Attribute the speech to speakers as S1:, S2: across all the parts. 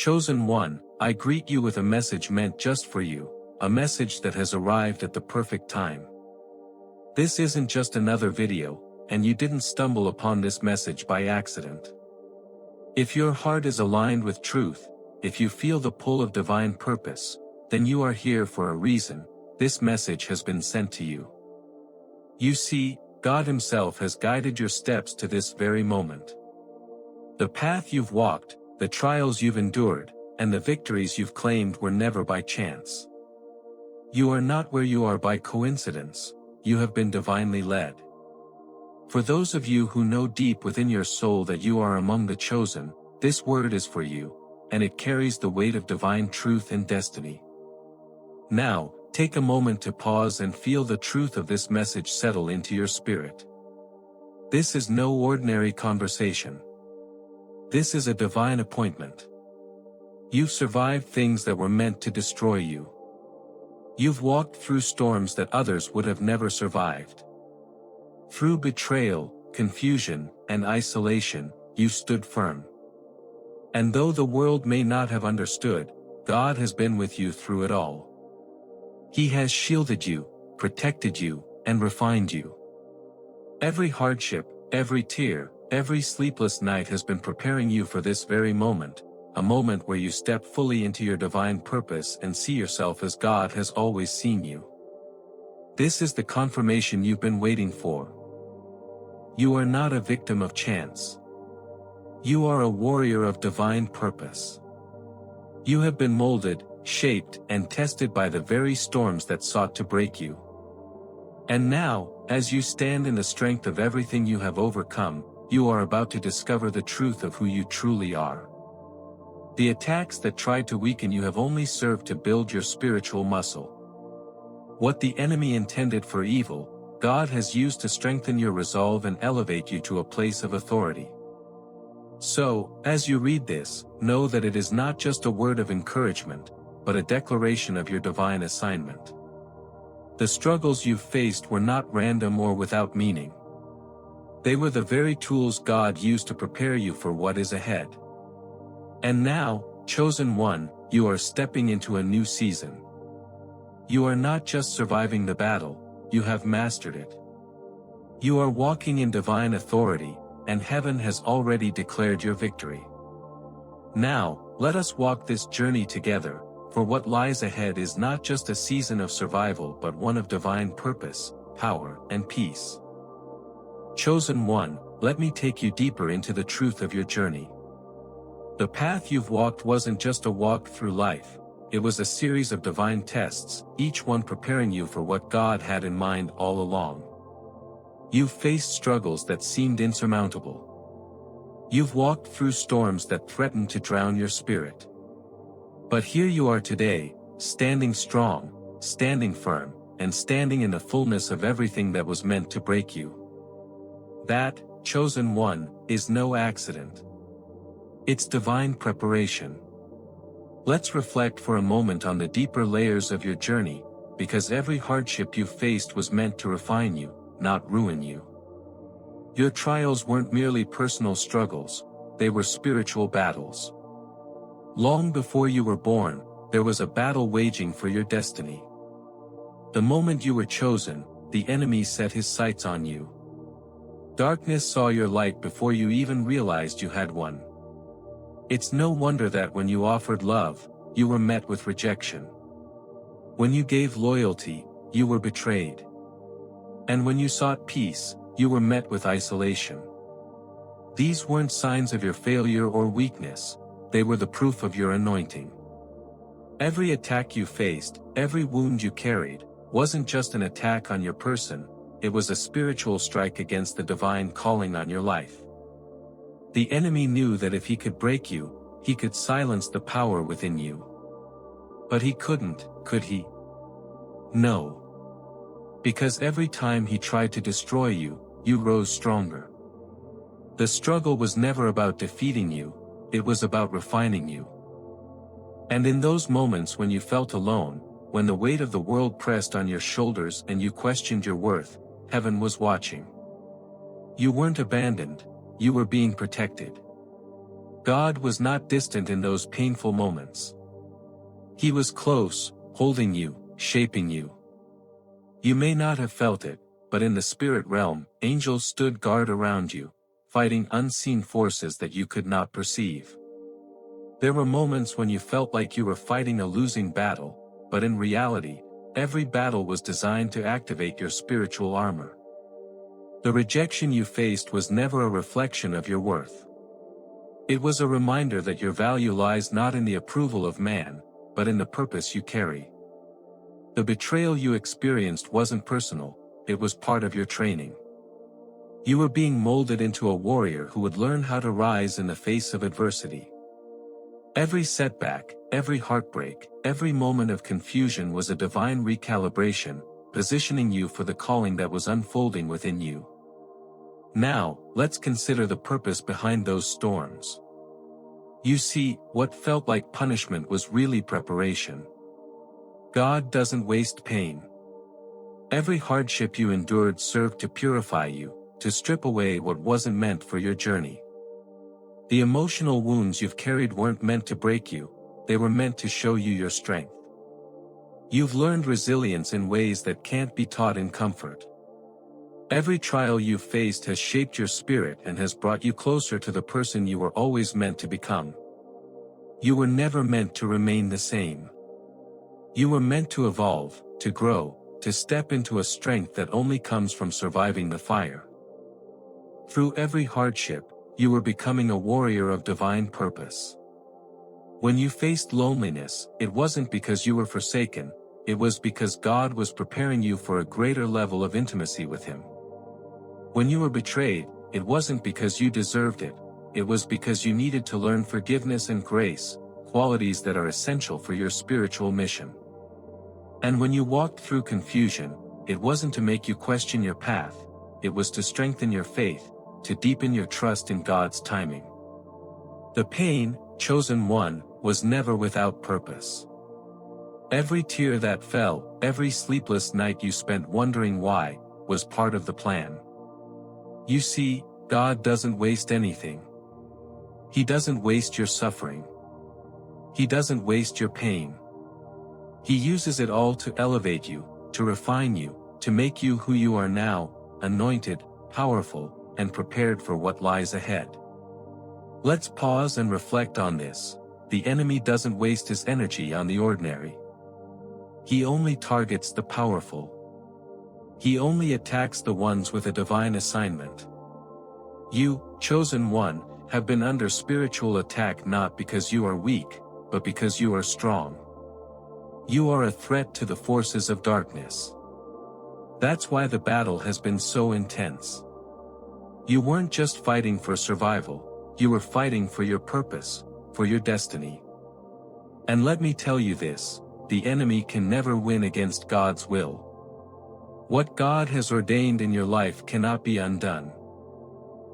S1: Chosen one, I greet you with a message meant just for you, a message that has arrived at the perfect time. This isn't just another video, and you didn't stumble upon this message by accident. If your heart is aligned with truth, if you feel the pull of divine purpose, then you are here for a reason. This message has been sent to you. You see, God Himself has guided your steps to this very moment. The path you've walked, the trials you've endured, and the victories you've claimed were never by chance. You are not where you are by coincidence, you have been divinely led. For those of you who know deep within your soul that you are among the chosen, this word is for you, and it carries the weight of divine truth and destiny. Now, take a moment to pause and feel the truth of this message settle into your spirit. This is no ordinary conversation. This is a divine appointment. You've survived things that were meant to destroy you. You've walked through storms that others would have never survived. Through betrayal, confusion, and isolation, you stood firm. And though the world may not have understood, God has been with you through it all. He has shielded you, protected you, and refined you. Every hardship, every tear, every sleepless night has been preparing you for this very moment, a moment where you step fully into your divine purpose and see yourself as God has always seen you. This is the confirmation you've been waiting for. You are not a victim of chance. You are a warrior of divine purpose. You have been molded, shaped, and tested by the very storms that sought to break you. And now, as you stand in the strength of everything you have overcome, you are about to discover the truth of who you truly are. The attacks that tried to weaken you have only served to build your spiritual muscle. What the enemy intended for evil, God has used to strengthen your resolve and elevate you to a place of authority. So, as you read this, know that it is not just a word of encouragement, but a declaration of your divine assignment. The struggles you've faced were not random or without meaning. They were the very tools God used to prepare you for what is ahead. And now, chosen one, you are stepping into a new season. You are not just surviving the battle, you have mastered it. You are walking in divine authority, and heaven has already declared your victory. Now, let us walk this journey together, for what lies ahead is not just a season of survival but one of divine purpose, power, and peace. Chosen one, let me take you deeper into the truth of your journey. The path you've walked wasn't just a walk through life, it was a series of divine tests, each one preparing you for what God had in mind all along. You've faced struggles that seemed insurmountable. You've walked through storms that threatened to drown your spirit. But here you are today, standing strong, standing firm, and standing in the fullness of everything that was meant to break you. That, chosen one, is no accident. It's divine preparation. Let's reflect for a moment on the deeper layers of your journey, because every hardship you faced was meant to refine you, not ruin you. Your trials weren't merely personal struggles, they were spiritual battles. Long before you were born, there was a battle waging for your destiny. The moment you were chosen, the enemy set his sights on you. Darkness saw your light before you even realized you had one. It's no wonder that when you offered love, you were met with rejection. When you gave loyalty, you were betrayed. And when you sought peace, you were met with isolation. These weren't signs of your failure or weakness, they were the proof of your anointing. Every attack you faced, every wound you carried, wasn't just an attack on your person, it was a spiritual strike against the divine calling on your life. The enemy knew that if he could break you, he could silence the power within you. But he couldn't, could he? No. Because every time he tried to destroy you, you rose stronger. The struggle was never about defeating you, it was about refining you. And in those moments when you felt alone, when the weight of the world pressed on your shoulders and you questioned your worth, heaven was watching. You weren't abandoned, you were being protected. God was not distant in those painful moments. He was close, holding you, shaping you. You may not have felt it, but in the spirit realm, angels stood guard around you, fighting unseen forces that you could not perceive. There were moments when you felt like you were fighting a losing battle, but in reality, every battle was designed to activate your spiritual armor. The rejection you faced was never a reflection of your worth. It was a reminder that your value lies not in the approval of man, but in the purpose you carry. The betrayal you experienced wasn't personal, it was part of your training. You were being molded into a warrior who would learn how to rise in the face of adversity. Every setback, every heartbreak, every moment of confusion was a divine recalibration, positioning you for the calling that was unfolding within you. Now, let's consider the purpose behind those storms. You see, what felt like punishment was really preparation. God doesn't waste pain. Every hardship you endured served to purify you, to strip away what wasn't meant for your journey. The emotional wounds you've carried weren't meant to break you, they were meant to show you your strength. You've learned resilience in ways that can't be taught in comfort. Every trial you've faced has shaped your spirit and has brought you closer to the person you were always meant to become. You were never meant to remain the same. You were meant to evolve, to grow, to step into a strength that only comes from surviving the fire. Through every hardship, you were becoming a warrior of divine purpose. When you faced loneliness, it wasn't because you were forsaken, it was because God was preparing you for a greater level of intimacy with Him. When you were betrayed, it wasn't because you deserved it, it was because you needed to learn forgiveness and grace, qualities that are essential for your spiritual mission. And when you walked through confusion, it wasn't to make you question your path, it was to strengthen your faith, to deepen your trust in God's timing. The pain, chosen one, was never without purpose. Every tear that fell, every sleepless night you spent wondering why, was part of the plan. You see, God doesn't waste anything. He doesn't waste your suffering. He doesn't waste your pain. He uses it all to elevate you, to refine you, to make you who you are now, anointed, powerful, and prepared for what lies ahead. Let's pause and reflect on this. The enemy doesn't waste his energy on the ordinary. He only targets the powerful. He only attacks the ones with a divine assignment. You, chosen one, have been under spiritual attack not because you are weak, but because you are strong. You are a threat to the forces of darkness. That's why the battle has been so intense. You weren't just fighting for survival, you were fighting for your purpose, for your destiny. And let me tell you this, the enemy can never win against God's will. What God has ordained in your life cannot be undone.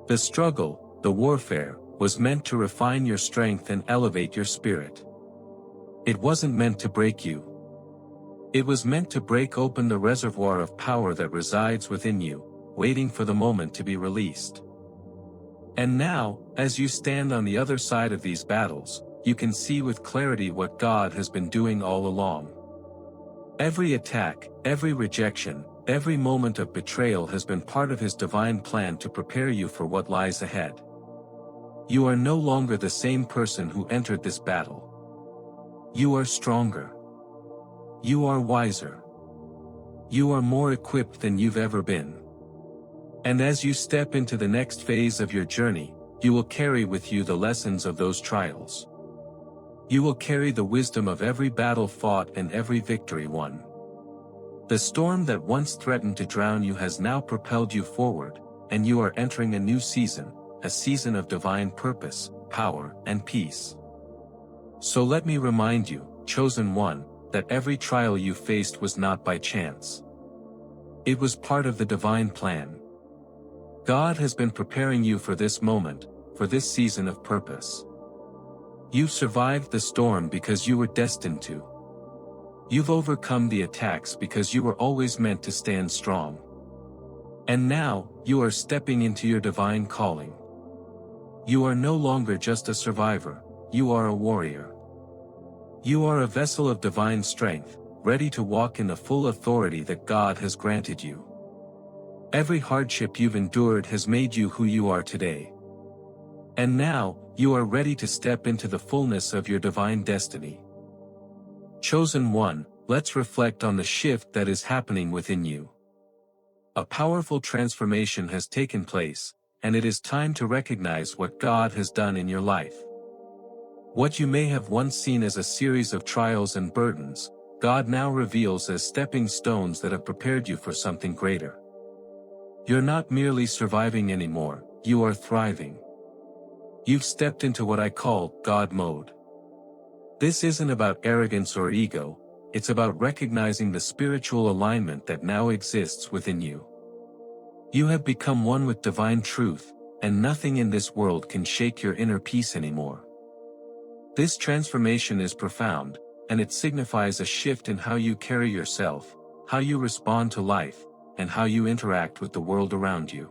S1: The struggle, the warfare, was meant to refine your strength and elevate your spirit. It wasn't meant to break you. It was meant to break open the reservoir of power that resides within you, waiting for the moment to be released. And now, as you stand on the other side of these battles, you can see with clarity what God has been doing all along. Every attack, every rejection, every moment of betrayal has been part of His divine plan to prepare you for what lies ahead. You are no longer the same person who entered this battle. You are stronger. You are wiser. You are more equipped than you've ever been. And as you step into the next phase of your journey, you will carry with you the lessons of those trials. You will carry the wisdom of every battle fought and every victory won. The storm that once threatened to drown you has now propelled you forward, and you are entering a new season, a season of divine purpose, power, and peace. So let me remind you, chosen one, that every trial you faced was not by chance. It was part of the divine plan. God has been preparing you for this moment, for this season of purpose. You've survived the storm because you were destined to. You've overcome the attacks because you were always meant to stand strong. And now, you are stepping into your divine calling. You are no longer just a survivor, you are a warrior. You are a vessel of divine strength, ready to walk in the full authority that God has granted you. Every hardship you've endured has made you who you are today. And now, you are ready to step into the fullness of your divine destiny. Chosen one, let's reflect on the shift that is happening within you. A powerful transformation has taken place, and it is time to recognize what God has done in your life. What you may have once seen as a series of trials and burdens, God now reveals as stepping stones that have prepared you for something greater. You're not merely surviving anymore, you are thriving. You've stepped into what I call God mode. This isn't about arrogance or ego, it's about recognizing the spiritual alignment that now exists within you. You have become one with divine truth, and nothing in this world can shake your inner peace anymore. This transformation is profound, and it signifies a shift in how you carry yourself, how you respond to life, and how you interact with the world around you.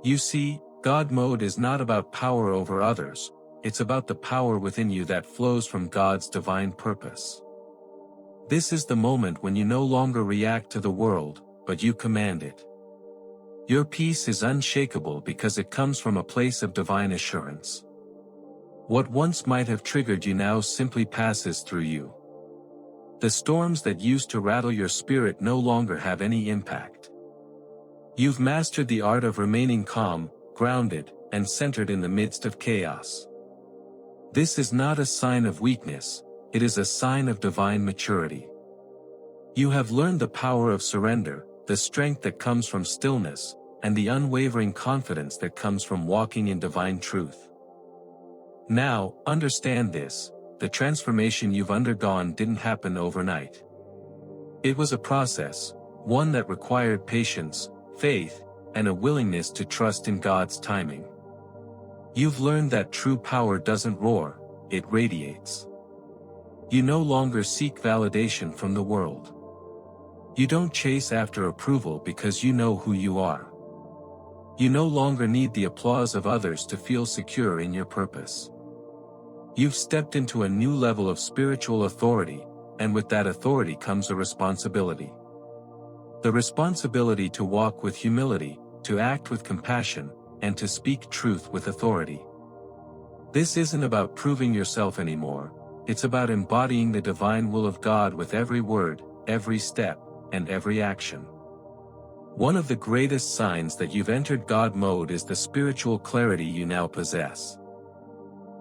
S1: You see, God mode is not about power over others, it's about the power within you that flows from God's divine purpose. This is the moment when you no longer react to the world, but you command it. Your peace is unshakable because it comes from a place of divine assurance. What once might have triggered you now simply passes through you. The storms that used to rattle your spirit no longer have any impact. You've mastered the art of remaining calm, grounded, and centered in the midst of chaos. This is not a sign of weakness, it is a sign of divine maturity. You have learned the power of surrender, the strength that comes from stillness, and the unwavering confidence that comes from walking in divine truth. Now, understand this, the transformation you've undergone didn't happen overnight. It was a process, one that required patience, faith, and a willingness to trust in God's timing. You've learned that true power doesn't roar, it radiates. You no longer seek validation from the world. You don't chase after approval because you know who you are. You no longer need the applause of others to feel secure in your purpose. You've stepped into a new level of spiritual authority, and with that authority comes a responsibility. The responsibility to walk with humility, to act with compassion, and to speak truth with authority. This isn't about proving yourself anymore, it's about embodying the divine will of God with every word, every step, and every action. One of the greatest signs that you've entered God mode is the spiritual clarity you now possess.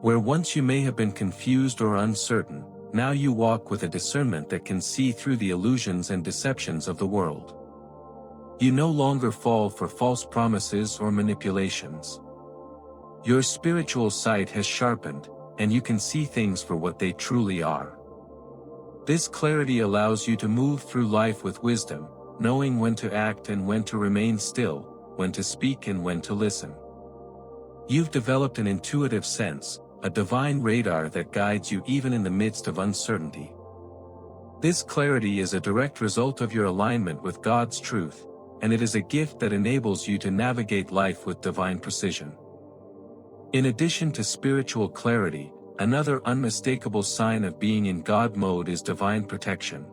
S1: Where once you may have been confused or uncertain, now you walk with a discernment that can see through the illusions and deceptions of the world. You no longer fall for false promises or manipulations. Your spiritual sight has sharpened, and you can see things for what they truly are. This clarity allows you to move through life with wisdom, knowing when to act and when to remain still, when to speak and when to listen. You've developed an intuitive sense, a divine radar that guides you even in the midst of uncertainty. This clarity is a direct result of your alignment with God's truth, and it is a gift that enables you to navigate life with divine precision. In addition to spiritual clarity, another unmistakable sign of being in God mode is divine protection.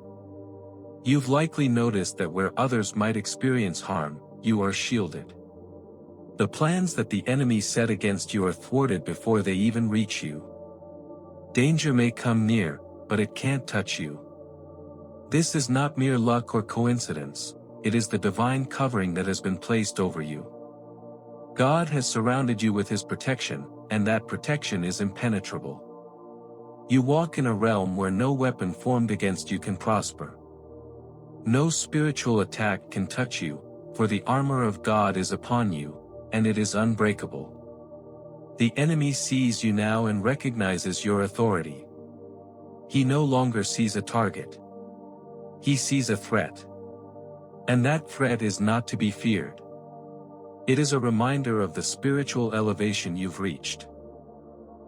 S1: You've likely noticed that where others might experience harm, you are shielded. The plans that the enemy set against you are thwarted before they even reach you. Danger may come near, but it can't touch you. This is not mere luck or coincidence, it is the divine covering that has been placed over you. God has surrounded you with His protection, and that protection is impenetrable. You walk in a realm where no weapon formed against you can prosper. No spiritual attack can touch you, for the armor of God is upon you, and it is unbreakable. The enemy sees you now and recognizes your authority. He no longer sees a target. He sees a threat. And that threat is not to be feared. It is a reminder of the spiritual elevation you've reached.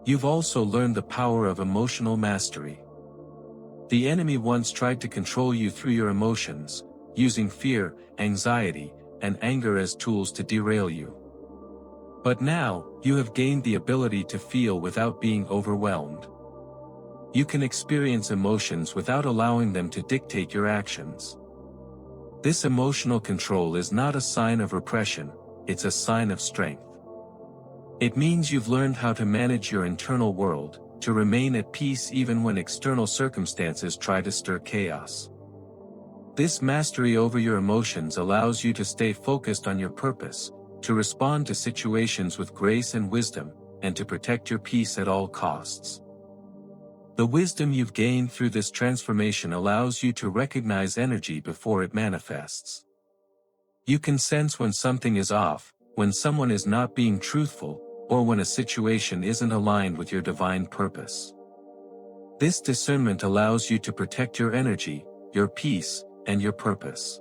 S1: You've also learned the power of emotional mastery. The enemy once tried to control you through your emotions, using fear, anxiety, and anger as tools to derail you. But now, you have gained the ability to feel without being overwhelmed. You can experience emotions without allowing them to dictate your actions. This emotional control is not a sign of repression, it's a sign of strength. It means you've learned how to manage your internal world, to remain at peace even when external circumstances try to stir chaos. This mastery over your emotions allows you to stay focused on your purpose, to respond to situations with grace and wisdom, and to protect your peace at all costs. The wisdom you've gained through this transformation allows you to recognize energy before it manifests. You can sense when something is off, when someone is not being truthful, or when a situation isn't aligned with your divine purpose. This discernment allows you to protect your energy, your peace, and your purpose.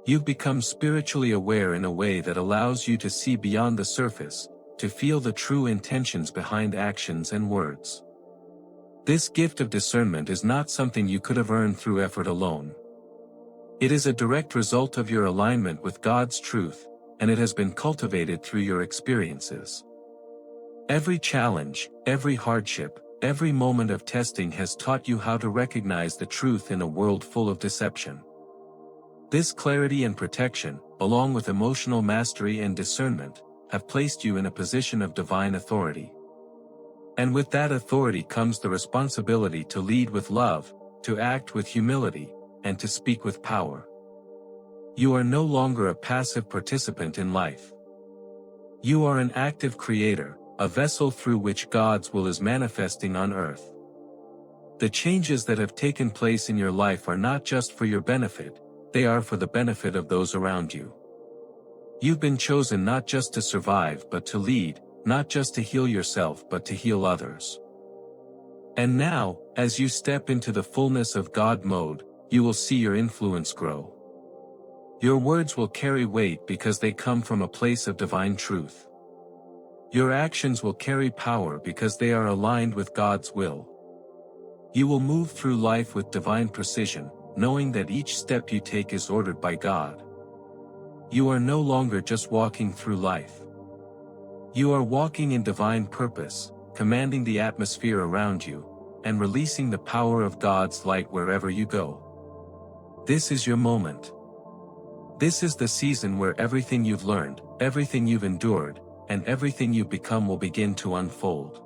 S1: You've become spiritually aware in a way that allows you to see beyond the surface, to feel the true intentions behind actions and words. This gift of discernment is not something you could have earned through effort alone. It is a direct result of your alignment with God's truth, and it has been cultivated through your experiences. Every challenge, every hardship, every moment of testing has taught you how to recognize the truth in a world full of deception. This clarity and protection, along with emotional mastery and discernment, have placed you in a position of divine authority. And with that authority comes the responsibility to lead with love, to act with humility, and to speak with power. You are no longer a passive participant in life. You are an active creator, a vessel through which God's will is manifesting on earth. The changes that have taken place in your life are not just for your benefit, they are for the benefit of those around you. You've been chosen not just to survive but to lead, not just to heal yourself but to heal others. And now, as you step into the fullness of God mode, you will see your influence grow. Your words will carry weight because they come from a place of divine truth. Your actions will carry power because they are aligned with God's will. You will move through life with divine precision, knowing that each step you take is ordered by God. You are no longer just walking through life. You are walking in divine purpose, commanding the atmosphere around you, and releasing the power of God's light wherever you go. This is your moment. This is the season where everything you've learned, everything you've endured, and everything you've become will begin to unfold.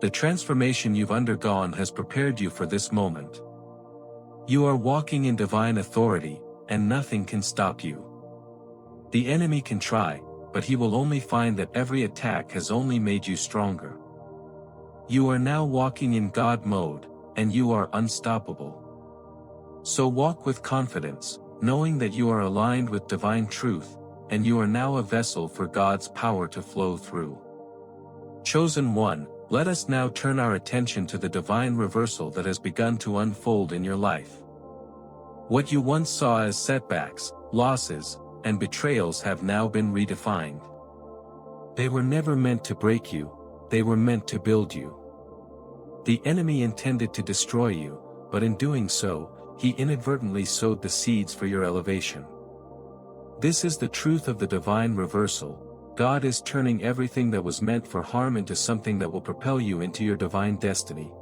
S1: The transformation you've undergone has prepared you for this moment. You are walking in divine authority, and nothing can stop you. The enemy can try, but he will only find that every attack has only made you stronger. You are now walking in God mode, and you are unstoppable. So walk with confidence, knowing that you are aligned with divine truth, and you are now a vessel for God's power to flow through. Chosen one, let us now turn our attention to the divine reversal that has begun to unfold in your life. What you once saw as setbacks, losses, and betrayals have now been redefined. They were never meant to break you, they were meant to build you. The enemy intended to destroy you, but in doing so, he inadvertently sowed the seeds for your elevation. This is the truth of the divine reversal. God is turning everything that was meant for harm into something that will propel you into your divine destiny.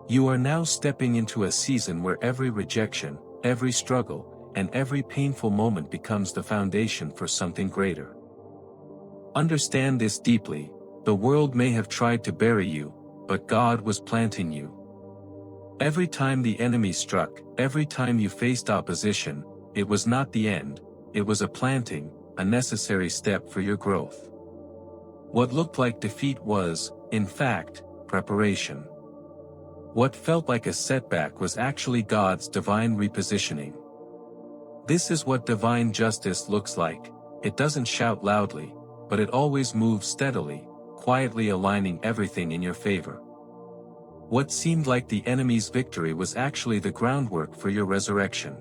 S1: You are now stepping into a season where every rejection, every struggle, and every painful moment becomes the foundation for something greater. Understand this deeply: the world may have tried to bury you, but God was planting you. Every time the enemy struck, every time you faced opposition, it was not the end, it was a planting, a necessary step for your growth. What looked like defeat was, in fact, preparation. What felt like a setback was actually God's divine repositioning. This is what divine justice looks like. It doesn't shout loudly, but it always moves steadily, quietly aligning everything in your favor. What seemed like the enemy's victory was actually the groundwork for your resurrection.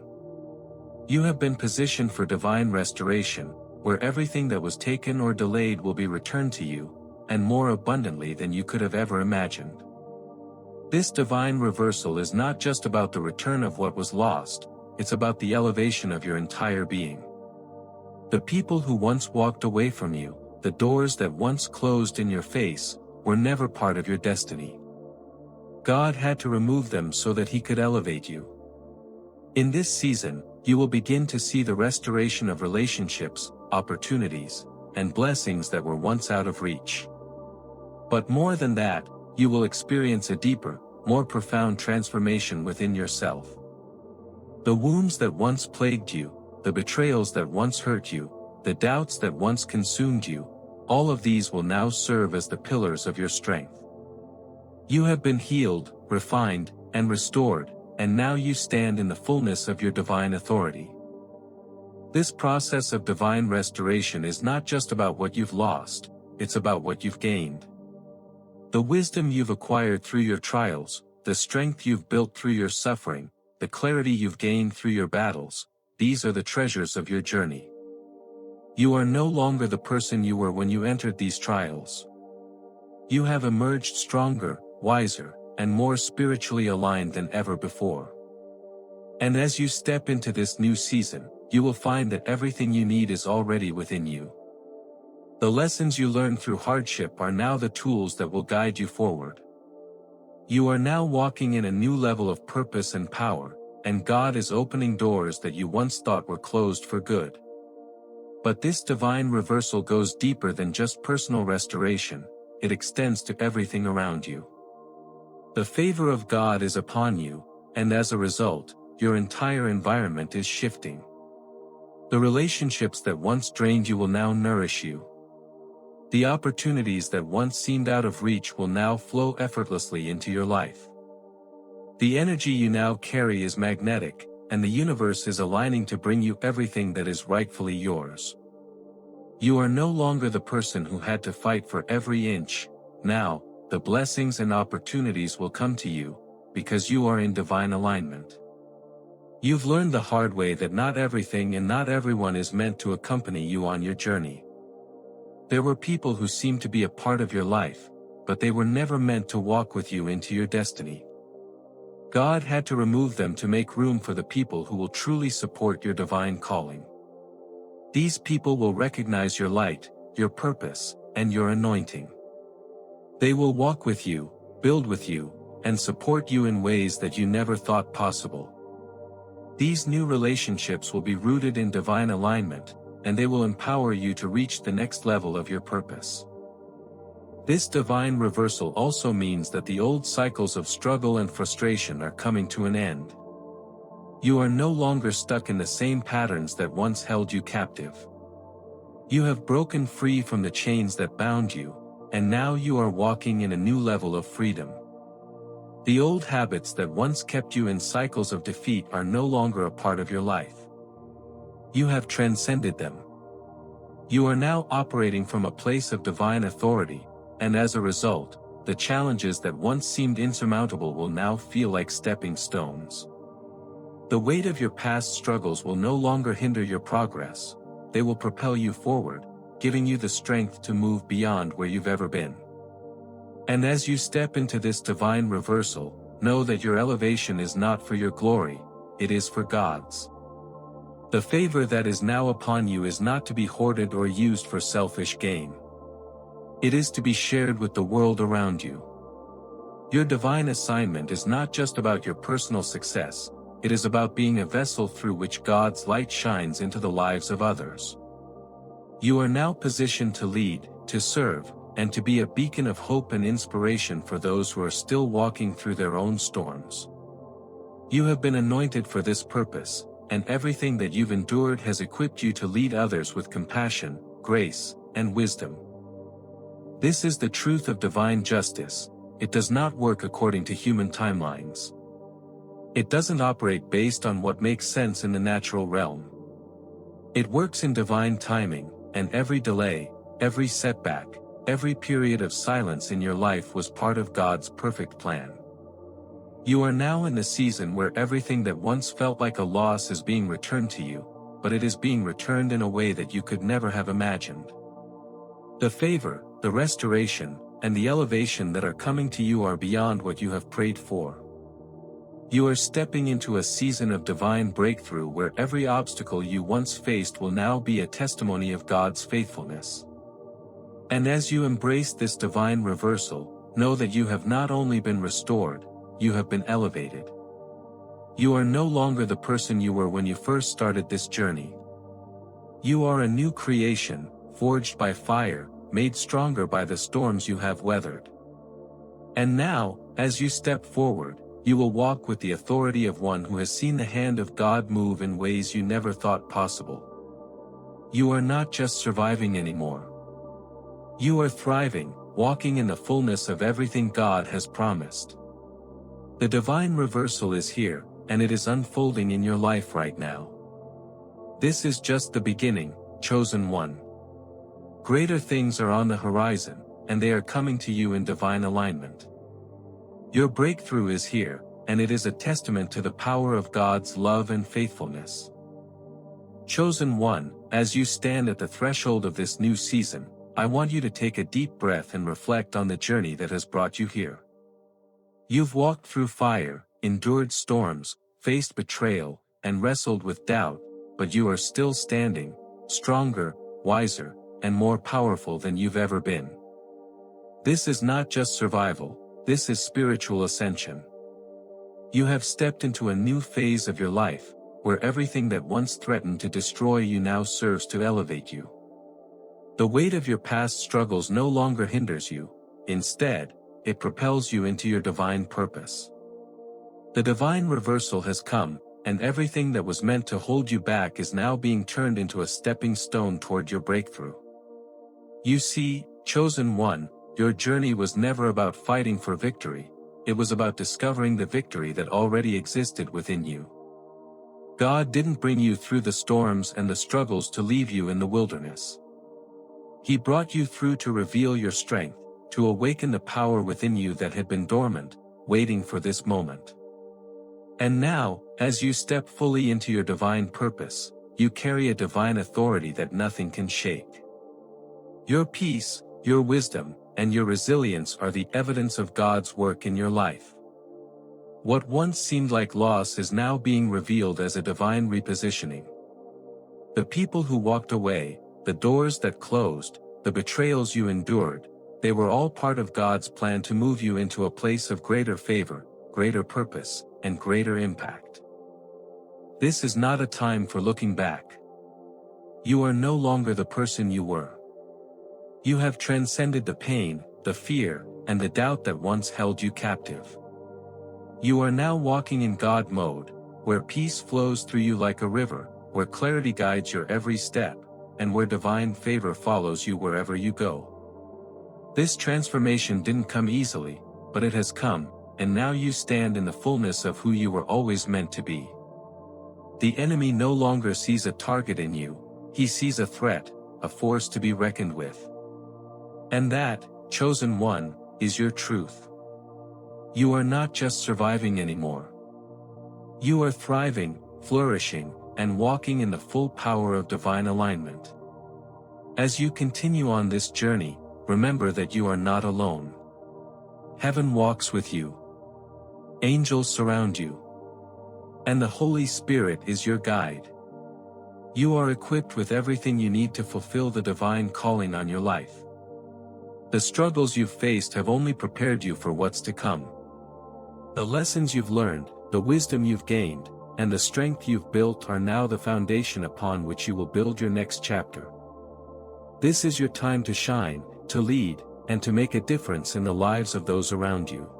S1: You have been positioned for divine restoration, where everything that was taken or delayed will be returned to you, and more abundantly than you could have ever imagined. This divine reversal is not just about the return of what was lost, it's about the elevation of your entire being. The people who once walked away from you, the doors that once closed in your face, were never part of your destiny. God had to remove them so that He could elevate you. In this season, you will begin to see the restoration of relationships, opportunities, and blessings that were once out of reach. But more than that, you will experience a deeper, more profound transformation within yourself. The wounds that once plagued you, the betrayals that once hurt you, the doubts that once consumed you, all of these will now serve as the pillars of your strength. You have been healed, refined, and restored, and now you stand in the fullness of your divine authority. This process of divine restoration is not just about what you've lost, it's about what you've gained. The wisdom you've acquired through your trials, the strength you've built through your suffering, the clarity you've gained through your battles, these are the treasures of your journey. You are no longer the person you were when you entered these trials. You have emerged stronger, wiser, and more spiritually aligned than ever before. And as you step into this new season, you will find that everything you need is already within you. The lessons you learned through hardship are now the tools that will guide you forward. You are now walking in a new level of purpose and power, and God is opening doors that you once thought were closed for good. But this divine reversal goes deeper than just personal restoration, it extends to everything around you. The favor of God is upon you, and as a result, your entire environment is shifting. The relationships that once drained you will now nourish you. The opportunities that once seemed out of reach will now flow effortlessly into your life. The energy you now carry is magnetic, and the universe is aligning to bring you everything that is rightfully yours. You are no longer the person who had to fight for every inch. Now, the blessings and opportunities will come to you, because you are in divine alignment. You've learned the hard way that not everything and not everyone is meant to accompany you on your journey. There were people who seemed to be a part of your life, but they were never meant to walk with you into your destiny. God had to remove them to make room for the people who will truly support your divine calling. These people will recognize your light, your purpose, and your anointing. They will walk with you, build with you, and support you in ways that you never thought possible. These new relationships will be rooted in divine alignment, and they will empower you to reach the next level of your purpose. This divine reversal also means that the old cycles of struggle and frustration are coming to an end. You are no longer stuck in the same patterns that once held you captive. You have broken free from the chains that bound you, and now you are walking in a new level of freedom. The old habits that once kept you in cycles of defeat are no longer a part of your life. You have transcended them. You are now operating from a place of divine authority, and as a result, the challenges that once seemed insurmountable will now feel like stepping stones. The weight of your past struggles will no longer hinder your progress, they will propel you forward, giving you the strength to move beyond where you've ever been. And as you step into this divine reversal, know that your elevation is not for your glory, it is for God's. The favor that is now upon you is not to be hoarded or used for selfish gain. It is to be shared with the world around you. Your divine assignment is not just about your personal success, it is about being a vessel through which God's light shines into the lives of others. You are now positioned to lead, to serve, and to be a beacon of hope and inspiration for those who are still walking through their own storms. You have been anointed for this purpose, and everything that you've endured has equipped you to lead others with compassion, grace, and wisdom. This is the truth of divine justice. It does not work according to human timelines. It doesn't operate based on what makes sense in the natural realm. It works in divine timing, and every delay, every setback, every period of silence in your life was part of God's perfect plan. You are now in the season where everything that once felt like a loss is being returned to you, but it is being returned in a way that you could never have imagined. The favor, the restoration, and the elevation that are coming to you are beyond what you have prayed for. You are stepping into a season of divine breakthrough where every obstacle you once faced will now be a testimony of God's faithfulness. And as you embrace this divine reversal, know that you have not only been restored, you have been elevated. You are no longer the person you were when you first started this journey. You are a new creation, forged by fire, made stronger by the storms you have weathered. And now, as you step forward, you will walk with the authority of one who has seen the hand of God move in ways you never thought possible. You are not just surviving anymore. You are thriving, walking in the fullness of everything God has promised. The divine reversal is here, and it is unfolding in your life right now. This is just the beginning, chosen one. Greater things are on the horizon, and they are coming to you in divine alignment. Your breakthrough is here, and it is a testament to the power of God's love and faithfulness. Chosen one, as you stand at the threshold of this new season, I want you to take a deep breath and reflect on the journey that has brought you here. You've walked through fire, endured storms, faced betrayal, and wrestled with doubt, but you are still standing, stronger, wiser, and more powerful than you've ever been. This is not just survival, this is spiritual ascension. You have stepped into a new phase of your life, where everything that once threatened to destroy you now serves to elevate you. The weight of your past struggles no longer hinders you, instead, it propels you into your divine purpose. The divine reversal has come, and everything that was meant to hold you back is now being turned into a stepping stone toward your breakthrough. You see, chosen one, your journey was never about fighting for victory, it was about discovering the victory that already existed within you. God didn't bring you through the storms and the struggles to leave you in the wilderness. He brought you through to reveal your strength, to awaken the power within you that had been dormant, waiting for this moment. And now, as you step fully into your divine purpose, you carry a divine authority that nothing can shake. Your peace, your wisdom, and your resilience are the evidence of God's work in your life. What once seemed like loss is now being revealed as a divine repositioning. The people who walked away, the doors that closed, the betrayals you endured, they were all part of God's plan to move you into a place of greater favor, greater purpose, and greater impact. This is not a time for looking back. You are no longer the person you were. You have transcended the pain, the fear, and the doubt that once held you captive. You are now walking in God mode, where peace flows through you like a river, where clarity guides your every step, and where divine favor follows you wherever you go. This transformation didn't come easily, but it has come, and now you stand in the fullness of who you were always meant to be. The enemy no longer sees a target in you, he sees a threat, a force to be reckoned with. And that, chosen one, is your truth. You are not just surviving anymore. You are thriving, flourishing, and walking in the full power of divine alignment. As you continue on this journey, remember that you are not alone. Heaven walks with you. Angels surround you. And the Holy Spirit is your guide. You are equipped with everything you need to fulfill the divine calling on your life. The struggles you've faced have only prepared you for what's to come. The lessons you've learned, the wisdom you've gained, and the strength you've built are now the foundation upon which you will build your next chapter. This is your time to shine, to lead, and to make a difference in the lives of those around you.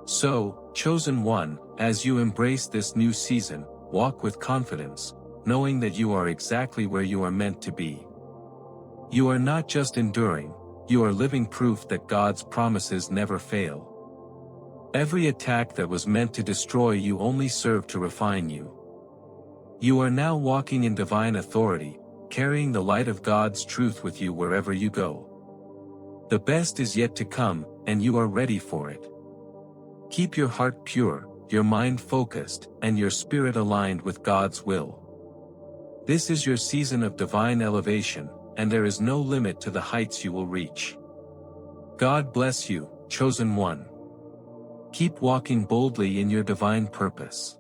S1: So, chosen one, as you embrace this new season, walk with confidence, knowing that you are exactly where you are meant to be. You are not just enduring, you are living proof that God's promises never fail. Every attack that was meant to destroy you only served to refine you. You are now walking in divine authority, carrying the light of God's truth with you wherever you go. The best is yet to come, and you are ready for it. Keep your heart pure, your mind focused, and your spirit aligned with God's will. This is your season of divine elevation, and there is no limit to the heights you will reach. God bless you, chosen one. Keep walking boldly in your divine purpose.